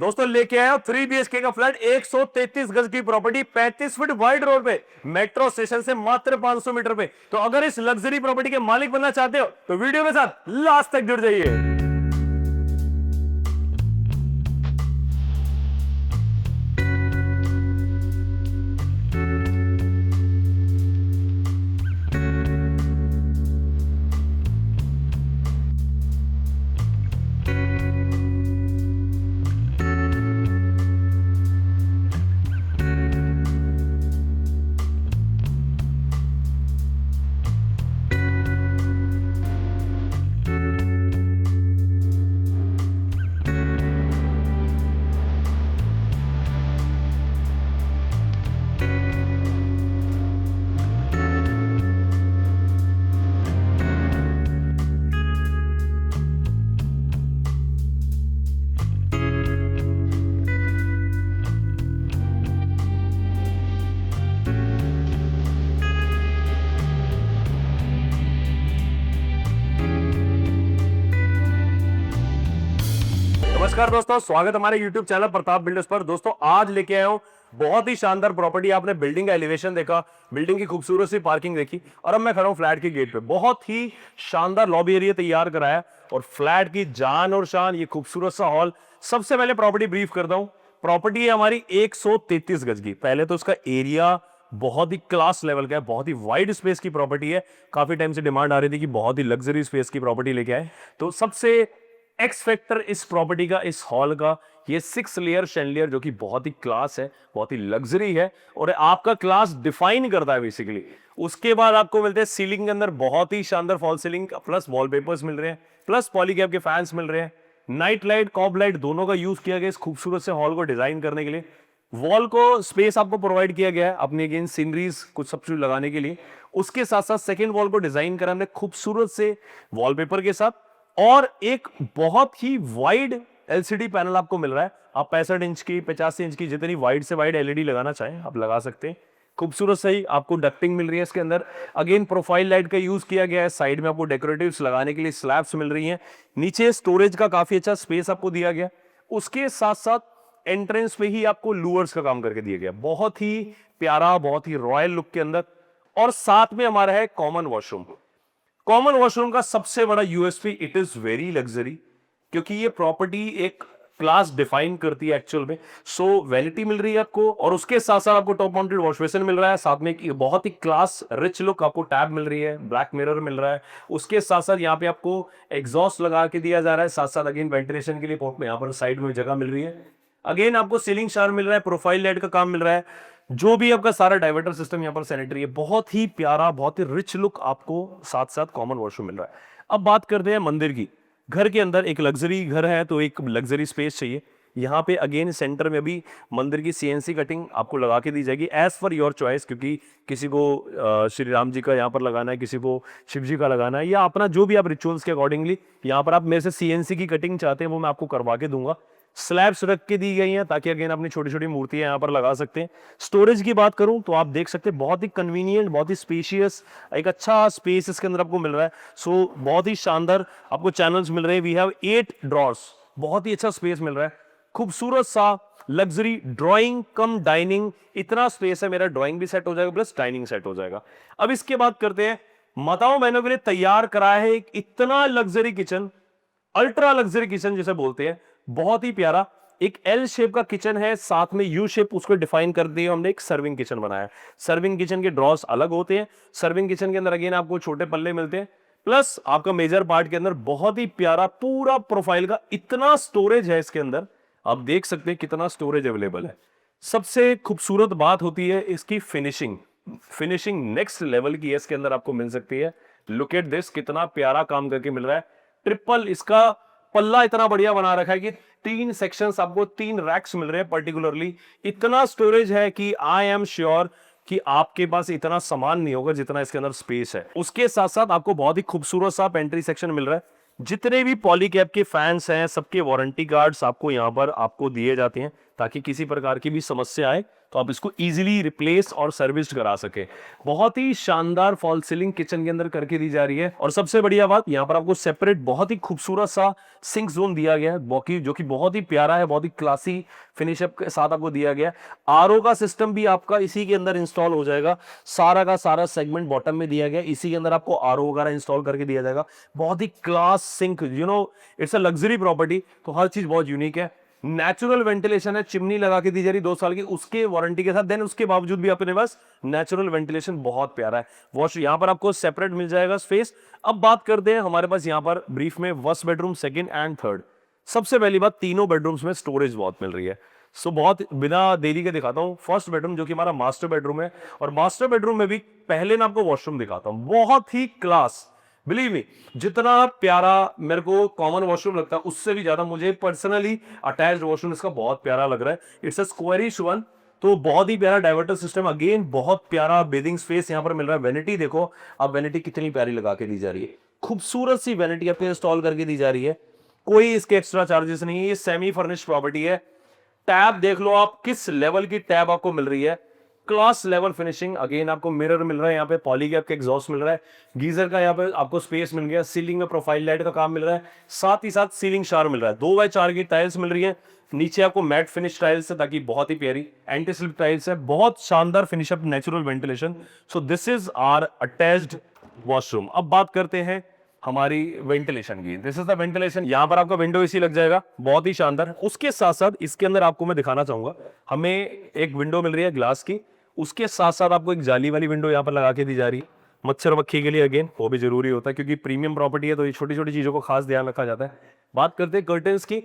दोस्तों लेके आया 3 BHK का फ्लैट, 133 गज की प्रॉपर्टी, 35 फीट वाइड रोड पे, मेट्रो स्टेशन से मात्र 500 मीटर पे। तो अगर इस लग्जरी प्रॉपर्टी के मालिक बनना चाहते हो तो वीडियो के साथ लास्ट तक जुड़ जाइए। नमस्कार दोस्तों, स्वागत हमारे YouTube चैनल प्रताप बिल्डर्स पर। दोस्तों आज लेके आया हूं बहुत ही शानदार प्रॉपर्टी। आपने बिल्डिंग का एलिवेशन देखा, बिल्डिंग की खूबसूरत सी पार्किंग देखी और अब मैं खड़ा हूं फ्लैट के गेट पे। बहुत ही शानदार लॉबी एरिया तैयार कराया और फ्लैट की जान और शान, ये खूबसूरत सा हॉल। सबसे पहले प्रॉपर्टी ब्रीफ करता हूं। प्रॉपर्टी है हमारी 133 गज की। पहले तो उसका एरिया बहुत ही क्लास लेवल का है, बहुत ही वाइड स्पेस की प्रॉपर्टी है। काफी टाइम से डिमांड आ रही थी कि बहुत ही लग्जरी स्पेस की प्रॉपर्टी लेके आए, तो सबसे एक्स फैक्टर इस प्रॉपर्टी का, इस हॉल का, ये 6 लेयर शैंडलियर जो कि बहुत ही क्लास है, बहुत ही लग्जरी है और आपका क्लास डिफाइन करता है बेसिकली। उसके बाद आपको मिलते हैं सीलिंग के अंदर बहुत ही शानदार फॉल सीलिंग प्लस वॉलपेपर्स मिल रहे हैं, प्लस पॉलीकैब के फैंस मिल रहे हैं। नाइट लाइट, कॉब लाइट दोनों का यूज किया गया इस खूबसूरत से हॉल को डिजाइन करने के लिए। वॉल को स्पेस आपको प्रोवाइड किया गया है अपनी अगेन सीनरीज कुछ सब कुछ लगाने के लिए। उसके साथ साथ सेकेंड वॉल को डिजाइन करा हमने खूबसूरत से वॉलपेपर के साथ और एक बहुत ही वाइड एलसीडी पैनल आपको मिल रहा है। आप 65 इंच की, 85 इंच की, जितनी वाइड से वाइड एलईडी लगाना चाहें आप लगा सकते हैं। खूबसूरत सही आपको डक्टिंग मिल रही है इसके अंदर। अगेन प्रोफाइल लाइट का यूज किया गया है। साइड में आपको डेकोरेटिव्स लगाने के लिए स्लैब्स मिल रही हैं। नीचे स्टोरेज का काफी अच्छा स्पेस आपको दिया गया। उसके साथ साथ एंट्रेंस पे ही आपको लूवर्स का काम करके दिया गया, बहुत ही प्यारा, बहुत ही रॉयल लुक के अंदर। और साथ में हमारा है कॉमन वॉशरूम। कॉमन वॉशरूम का सबसे बड़ा USP, it is very luxury, क्योंकि ये प्रॉपर्टी एक क्लास डिफाइन करती है एक्चुअल में। सो वैनिटी मिल रही है आपको और उसके साथ साथ आपको टॉप माउंटेड वॉश बेसिन मिल रहा है। साथ में एक बहुत ही क्लास रिच लुक आपको टैब मिल रही है, ब्लैक मिरर मिल रहा है। उसके साथ साथ यहाँ पे आपको एग्जॉस्ट लगा के दिया जा रहा है। साथ साथ अगेन वेंटिलेशन के लिए यहाँ पर साइड में जगह मिल रही है। अगेन आपको सीलिंग शावर मिल रहा है, प्रोफाइल लाइट का काम मिल रहा है। जो भी आपका सारा डाइवर्टर सिस्टम यहाँ पर सैनिटरी है, बहुत ही प्यारा, बहुत ही रिच लुक आपको साथ साथ कॉमन वॉशरूम मिल रहा है। अब बात करते हैं मंदिर की। घर के अंदर एक लग्जरी घर है तो एक लग्जरी स्पेस चाहिए। यहाँ पे अगेन सेंटर में भी मंदिर की सीएनसी कटिंग आपको लगा के दी जाएगी एज फॉर योर चॉइस, क्योंकि किसी को श्री राम जी का यहाँ पर लगाना है, किसी को शिव जी का लगाना है, या अपना जो भी आप रिचुअल्स के अकॉर्डिंगली यहाँ पर आप मेरे से सीएनसी की कटिंग चाहते हैं वो मैं आपको करवा के दूंगा। स्लैब्स रख के दी गई हैं ताकि अगेन अपनी छोटी छोटी मूर्तियां यहाँ पर लगा सकते हैं। स्टोरेज की बात करूं तो आप देख सकते हैं बहुत ही कन्वीनियंट, बहुत ही स्पेशियस, एक अच्छा स्पेस इसके अंदर आपको मिल रहा है। सो बहुत ही शानदार आपको चैनल्स मिल रहे हैं। वी हैव 8 ड्रॉर्स, बहुत ही अच्छा स्पेस मिल रहा है। खूबसूरत सा लग्जरी ड्राइंग कम डाइनिंग, इतना स्पेस है, मेरा ड्राइंग भी सेट हो जाएगा प्लस डाइनिंग सेट हो जाएगा। अब इसके बाद करते हैं, माताओं बहनों के लिए तैयार कराया है एक इतना luxury kitchen, ultra luxury kitchen जिसे बोलते हैं। बहुत ही प्यारा एक एल शेप का किचन है, साथ में यू शेप उसको डिफाइन कर दिया हमने, एक सर्विंग किचन बनाया। सर्विंग किचन के ड्रॉर्स अलग होते हैं। सर्विंग किचन के अंदर अगेन आपको छोटे पल्ले मिलते हैं, प्लस आपका मेजर पार्ट के अंदर बहुत ही प्यारा पूरा प्रोफाइल का इतना स्टोरेज है इसके अंदर। आप देख सकते हैं कितना स्टोरेज अवेलेबल है। सबसे खूबसूरत बात होती है इसकी फिनिशिंग। फिनिशिंग नेक्स्ट लेवल की है इसके अंदर आपको मिल सकती है। लुक एट दिस, कितना प्यारा काम करके मिल रहा है। ट्रिपल इसका पल्ला इतना बढ़िया बना रखा है कि 3 सेक्शंस आपको 3 रैक्स मिल रहे हैं पर्टिकुलरली। इतना स्टोरेज है कि आई एम श्योर कि आपके पास इतना सामान नहीं होगा जितना इसके अंदर स्पेस है। उसके साथ साथ आपको बहुत ही खूबसूरत सा पेंट्री सेक्शन मिल रहा है। जितने भी पॉलीकैब के फैंस हैं सबके वारंटी कार्ड्स आपको यहाँ पर आपको दिए जाते हैं ताकि किसी प्रकार की भी समस्या आए तो आप इसको इजीली रिप्लेस और सर्विस करा सके। बहुत ही शानदार फॉल सीलिंग किचन के अंदर करके दी जा रही है। और सबसे बढ़िया बात, यहाँ पर आपको सेपरेट बहुत ही खूबसूरत सा सिंक जोन दिया गया है, जो कि बहुत ही प्यारा है, बहुत ही क्लासी फिनिशअप के साथ आपको दिया गया है। आरओ का सिस्टम भी आपका इसी के अंदर इंस्टॉल हो जाएगा, सारा का सारा सेगमेंट बॉटम में दिया गया, इसी के अंदर आपको आरओ वगैरह इंस्टॉल करके दिया जाएगा। बहुत ही classic, it's a luxury property, तो हर चीज बहुत यूनिक है। नेचुरल वेंटिलेशन है, चिमनी लगा के दी जा रही 2 साल की, उसके वारंटी के साथ। देन उसके बावजूद भी अपने पास नेचुरल वेंटिलेशन बहुत प्यारा है। वॉश यहाँ पर आपको सेपरेट मिल जाएगा स्पेस। अब बात करते हैं हमारे पास यहाँ पर ब्रीफ में first bedroom, second and third. सबसे पहली बात, तीनों बेडरूम्स में स्टोरेज बहुत मिल रही है। सो बहुत बिना देरी के दिखाता हूँ फर्स्ट बेडरूम, जो कि हमारा मास्टर बेडरूम है। और मास्टर बेडरूम में भी पहले मैं आपको वॉशरूम दिखाता हूँ, बहुत ही क्लास। बिलीव मी, जितना प्यारा मेरे को कॉमन वॉशरूम लगता है, उससे भी ज्यादा मुझे पर्सनली अटैच्ड वॉशरूम इसका बहुत प्यारा लग रहा है। इट्स अ स्क्वायरिश वन, तो बहुत ही प्यारा डाइवर्टर सिस्टम, अगेन बहुत प्यारा बेदिंग स्पेस यहाँ पर मिल रहा है। वेनिटी देखो अब, वेनिटी कितनी प्यारी लगा के दी जा रही है, खूबसूरत सी वेनिटी आपको इंस्टॉल करके दी जा रही है, कोई इसके एक्स्ट्रा चार्जेस नहीं है। ये सेमी फर्निश्ड प्रॉपर्टी है। टैब देख लो आप, किस लेवल की टैब आपको मिल रही है, क्लास लेवल फिनिशिंग। अगेन आपको मिरर मिल रहा है यहाँ पे, पॉली गैप का एग्जॉस्ट मिल रहा है, गीजर का यहाँ पे आपको स्पेस मिल गया, सीलिंग में प्रोफाइल लाइट का काम मिल रहा है, साथ ही साथ सीलिंग शावर मिल रहा है। 2x4 की टाइल्स मिल रही है, नीचे आपको मैट फिनिश टाइल्स है, ताकि बहुत ही प्यारी एंटी स्लिप टाइल्स है, बहुत शानदार finish up, natural ventilation. So this is our attached washroom. अब बात करते हैं हमारी वेंटिलेशन की। This is the ventilation. यहाँ पर आपका विंडो एसी लग जाएगा, बहुत ही शानदार। उसके साथ साथ इसके अंदर आपको मैं दिखाना चाहूंगा, हमें एक विंडो मिल रही है ग्लास की, उसके साथ साथ आपको एक जाली वाली विंडो यहाँ पर लगा के दी जा रही है, मच्छर मक्खी के लिए। अगेन वो भी जरूरी होता है, क्योंकि प्रीमियम प्रॉपर्टी है, तो ये छोटी छोटी चीजों को खास ध्यान रखा जाता है। बात करते हैं कर्टेन्स की।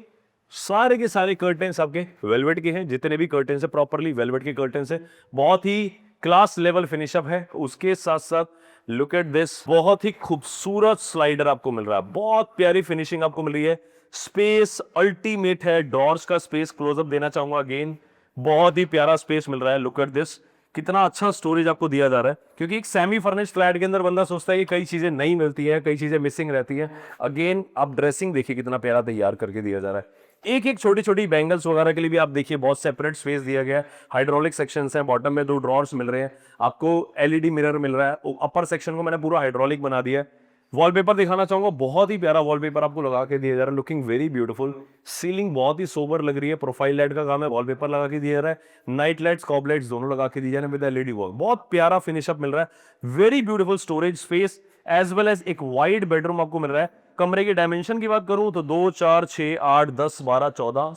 सारे के सारे कर्टेन्स आपके वेलवेट के हैं, जितने भी कर्टेन्स है प्रॉपरली वेलवेट के कर्टेन्स है, बहुत ही क्लास लेवल फिनिशअप है। उसके साथ साथ लुक एट दिस, बहुत ही खूबसूरत स्लाइडर आपको मिल रहा है, बहुत प्यारी फिनिशिंग आपको मिल रही है। स्पेस अल्टीमेट है, डोर्स का स्पेस क्लोजअप देना चाहूंगा, अगेन बहुत ही प्यारा स्पेस मिल रहा है। लुक एट दिस, कितना अच्छा स्टोरेज आपको दिया जा रहा है, क्योंकि एक सेमी फर्निश्ड फ्लैट के अंदर बंदा सोचता है कि कई चीजें नहीं मिलती है, कई चीजें मिसिंग रहती है। अगेन आप ड्रेसिंग देखिए कितना प्यारा तैयार करके दिया जा रहा है। एक एक छोटी छोटी बैंगल्स वगैरह के लिए भी आप देखिए बहुत सेपरेट स्पेस दिया गया है। हाइड्रोलिक सेक्शंस हैं, बॉटम में 2 ड्रॉर्स मिल रहे हैं, आपको एलईडी मिरर मिल रहा है। अपर सेक्शन को मैंने पूरा हाइड्रोलिक बना दिया है। वॉलपेपर दिखाना चाहूंगा, बहुत ही प्यारा वॉलपेपर आपको लगा के दिया जा रहा है, लुकिंग वेरी ब्यूटीफुल। सीलिंग बहुत ही सोबर लग रही है, प्रोफाइल लाइट का काम है, वॉलपेपर लगा के दिया जा रहा है। नाइट लाइट्स, कॉब लाइट्स दोनों लगा के दिए जा रहे हैं विद एलईडी वर्क, बहुत प्यारा फिनिशअप मिल रहा है। Very beautiful storage space as well as एक वाइड बेडरूम आपको मिल रहा है। कमरे की डायमेंशन की बात करूं तो 2, 4, 6, 8, 10, 12, 14,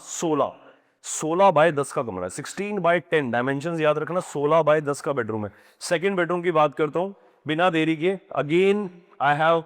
16 बाय 10 का कमरा है। 16/10 डायमेंशन याद रखना, 16/10 का बेडरूम है। सेकंड बेडरूम की बात करता हूं बिना देरी के, अगेन आई हैव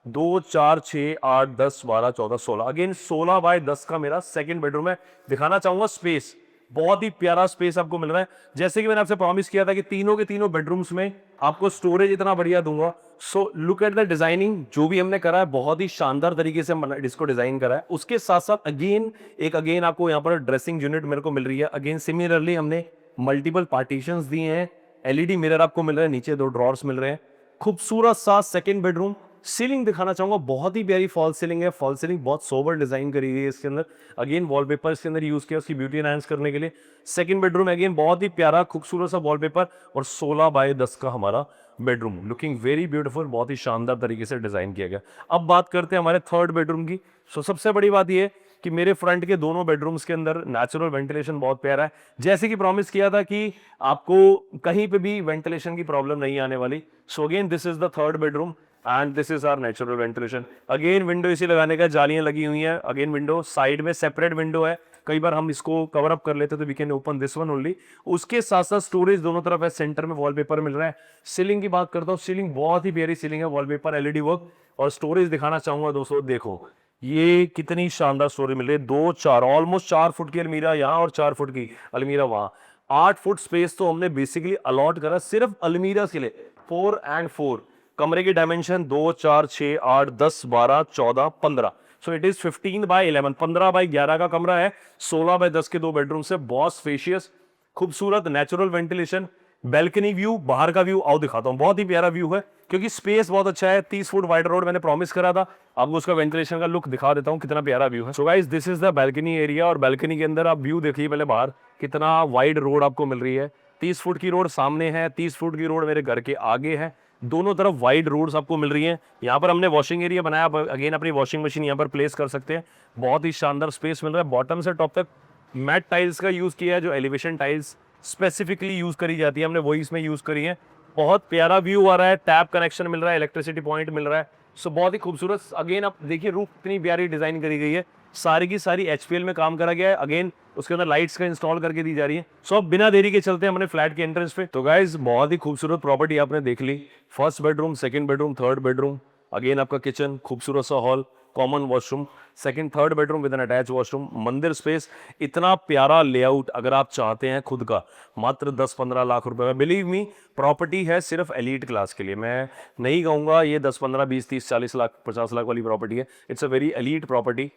2, 4, 6, 8, 10, 12, 14, 16, अगेन 16/10 का मेरा सेकंड बेडरूम है। दिखाना चाहूंगा स्पेस, बहुत ही प्यारा स्पेस आपको मिल रहा है। जैसे कि मैंने आपसे प्रॉमिस किया था कि तीनों के तीनों बेडरूम्स में आपको स्टोरेज इतना बढ़िया दूंगा। So look at the designing, जो भी हमने करा है बहुत ही शानदार तरीके से इसको डिजाइन करा है। उसके साथ साथ अगेन आपको यहाँ पर ड्रेसिंग यूनिट मेरे को मिल रही है। अगेन सिमिलरली हमने मल्टीपल पार्टीशंस दिए हैं, एलईडी मिरर आपको मिल रहा है, नीचे 2 ड्रॉर्स मिल रहे हैं। खूबसूरत सा सेकंड बेडरूम। सीलिंग दिखाना चाहूंगा, बहुत ही प्यारी फॉल सीलिंग है, फॉल सीलिंग बहुत सोबर डिजाइन करी हुई है इसके अंदर। अगेन वॉलपेपर इसके अंदर यूज किया उसकी ब्यूटी एनहांस करने के लिए। सेकंड बेडरूम अगेन बहुत ही प्यारा खूबसूरत सा वॉलपेपर, और 16/10 का हमारा बेडरूम, लुकिंग वेरी ब्यूटीफुल, बहुत ही शानदार तरीके से डिजाइन किया गया। अब बात करते हैं हमारे थर्ड बेडरूम की। सबसे बड़ी बात यह कि मेरे फ्रंट के दोनों बेडरूम्स के अंदर नेचुरल वेंटिलेशन बहुत प्यारा है। जैसे कि प्रॉमिस किया था कि आपको कहीं पे भी वेंटिलेशन की प्रॉब्लम नहीं आने वाली। So again this is the third bedroom and this is our natural ventilation. Again window इसी लगाने का, जालियां लगी हुई हैं। अगेन विंडो साइड में सेपरेट विंडो है, कई बार हम इसको कवर अप कर लेते तो we can open this one only. उसके साथ साथ स्टोरेज दोनों तरफ है, सेंटर में वॉलपेपर मिल रहा है। सीलिंग की बात करता हूँ, सीलिंग बहुत ही प्यारी सीलिंग है, वॉलपेपर, एलईडी वर्क। और स्टोरेज दिखाना चाहूंगा दोस्तों, देखो ये कितनी शानदार स्टोरेज मिल रही है। 2, 4 ऑलमोस्ट 4 फुट की अलमीरा यहाँ और 4 फुट की अलमीरा वहां। 8 फुट स्पेस तो हमने बेसिकली अलॉट करा सिर्फ अलमीरा के लिए। 4 and 4 कमरे की डायमेंशन 2, 4, 6, 8, 10, 12, 14, 15। सो इट इज 15/11, 15/11 का कमरा है। 16/10 के 2 बेडरूम से, बहुत स्पेशियस, खूबसूरत नेचुरल वेंटिलेशन, बैल्कनी व्यू, बाहर का व्यू आओ दिखाता हूं, बहुत ही प्यारा व्यू है, क्योंकि स्पेस बहुत अच्छा है। 30 फुट वाइड रोड मैंने प्रॉमिस करा था, आपको उसका वेंटिलेशन का लुक दिखा देता हूं, कितना प्यारा व्यू है। So guys this is the balcony area, और बैल्कनी के अंदर आप व्यू देखिए पहले बाहर, कितना वाइड रोड आपको मिल रही है। 30 फुट की रोड सामने है, 30 फुट की रोड मेरे घर के आगे है, दोनों तरफ वाइड रोड्स आपको मिल रही हैं। यहाँ पर हमने वॉशिंग एरिया बनाया, आप अगेन अपनी वॉशिंग मशीन यहाँ पर प्लेस कर सकते हैं। बहुत ही शानदार स्पेस मिल रहा है। बॉटम से टॉप तक मैट टाइल्स का यूज़ किया है, जो एलिवेशन टाइल्स स्पेसिफिकली यूज़ करी जाती है, हमने वही इसमें यूज़ करी है। बहुत प्यारा व्यू आ रहा है, टैप कनेक्शन मिल रहा है, इलेक्ट्रिसिटी पॉइंट मिल रहा है। सो बहुत ही खूबसूरत। अगेन आप देखिए रूफ कितनी प्यारी डिज़ाइन करी गई है, सारी की सारी HPL में काम करा गया है। अगेन उसके अंदर लाइट्स का इंस्टॉल करके दी जा रही है। सो अब बिना देरी के चलते हैं अपने फ्लैट के एंट्रेंस पे। तो गाइज बहुत ही खूबसूरत प्रॉपर्टी आपने देख ली। First bedroom, second bedroom, third bedroom, again आपका किचन, खूबसूरत सा hall, common washroom, second third bedroom with an attach washroom, मंदिर स्पेस, इतना प्यारा लेआउट। अगर आप चाहते हैं खुद का, मात्र 10-15 लाख रुपए में, बिलीव मी प्रॉपर्टी है सिर्फ एलीट क्लास के लिए। मैं नहीं कहूंगा ये 10-15, 20, 30, 40 लाख, 50 लाख वाली प्रॉपर्टी है। It's a very elite property,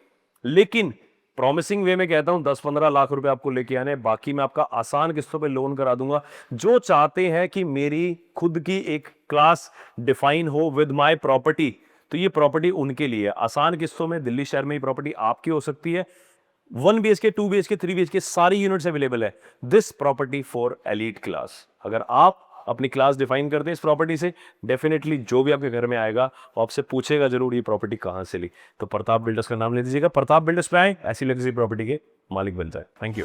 लेकिन प्रॉमिसिंग वे में कहता हूं 10-15 लाख रुपए आपको लेके आने, बाकी मैं आपका आसान किस्तों पे लोन करा दूंगा। जो चाहते हैं कि मेरी खुद की एक क्लास डिफाइन हो विद माय प्रॉपर्टी, तो ये प्रॉपर्टी उनके लिए है। आसान किस्तों में दिल्ली शहर में ये प्रॉपर्टी आपकी हो सकती है। 1 BHK, 2 BHK, 3 BHK सारी यूनिट्स अवेलेबल है। This property for elite class. अगर आप अपनी क्लास डिफाइन करते हैं इस प्रॉपर्टी से, डेफिनेटली जो भी आपके घर में आएगा वो आपसे पूछेगा जरूर ये प्रॉपर्टी कहां से ली। तो प्रताप बिल्डर्स का नाम ले दीजिएगा, प्रताप बिल्डर्स पे आए, ऐसी लग्जरी प्रॉपर्टी के मालिक बन जाए। Thank you.